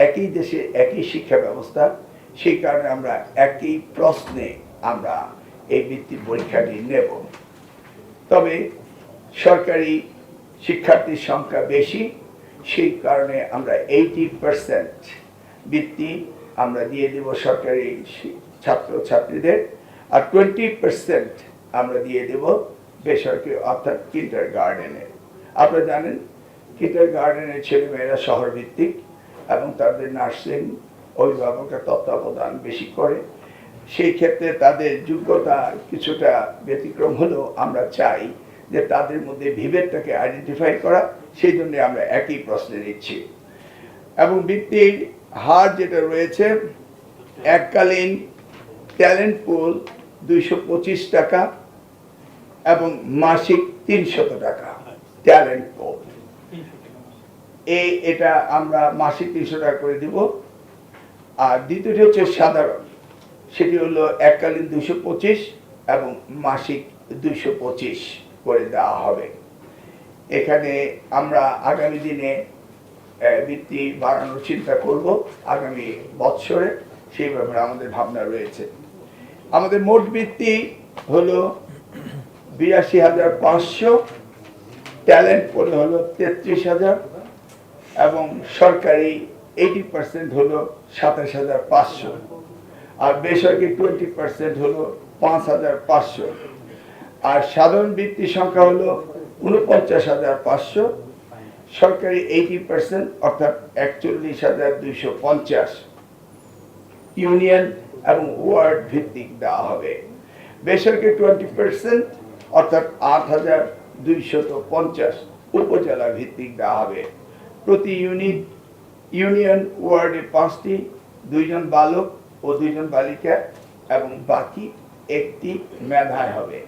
একই দেশে একই শিক্ষা ব্যবস্থা, সেই কারণে আমরা একই প্রশ্নে আমরা এই বৃত্তি পরীক্ষাটি নেব। তবে সরকারি শিক্ষার্থীর সংখ্যা বেশি, সেই কারণে আমরা 80% বৃত্তি আমরা দিয়ে দেব সরকারি ছাত্রছাত্রীদের, আর 20% আমরা দিয়ে দেব বেসরকারি অর্থাৎ কিন্ডার গার্ডেনে। আপনারা জানেন কিন্ডার গার্ডেনের ছেলেমেয়েরা শহর ভিত্তিক এবং তাদের নার্সিং অভিভাবকের তত্ত্বাবধান বেশি করে, সেই ক্ষেত্রে তাদের যোগ্যতা কিছুটা ব্যতিক্রম হলেও আমরা চাই যে তাদের মধ্যে বিভেদটাকে আইডেন্টিফাই করা, সেই জন্য আমরা একই প্রশ্নে নিচ্ছি। এবং বৃত্তির হার যেটা রয়েছে, এককালীন ট্যালেন্ট পুল 225 টাকা এবং মাসিক 300 টাকা ট্যালেন্ট পুল। এটা আমরা মাসিক 300 টাকা করে দিব। আর দ্বিতীয়টি হচ্ছে সাধারণ, সেটি হলো এককালীন 225 এবং মাসিক 225 করে দেওয়া হবে। এখানে আমরা আগামী দিনে বৃত্তি বাড়ানোর চিন্তা করব আগামী বৎসরে, সেই ব্যাপারে আমাদের ভাবনা রয়েছে। আমাদের মোট বৃত্তি হলো 82,500, ট্যালেন্ট পড়ে হলো 33,000 এবং সরকারি 80% হলো 27,500, আর বেসরকারি 20% হলো 5,500, আর সাধারণ বৃত্তির সংখ্যা হলো 49,500, সরকারি 80% অর্থাৎ 41,250, ইউনিয়ন এবং ওয়ার্ড ভিত্তিক দেওয়া হবে। বেসরকারি 20% অর্থাৎ 8,250 উপজেলা ভিত্তিক দেওয়া হবে। প্রতি ইউনিয়ন ওয়ার্ডে 5টি, 2 জন বালক ও 2 জন বালিকা এবং বাকি একটি মেধায় হবে।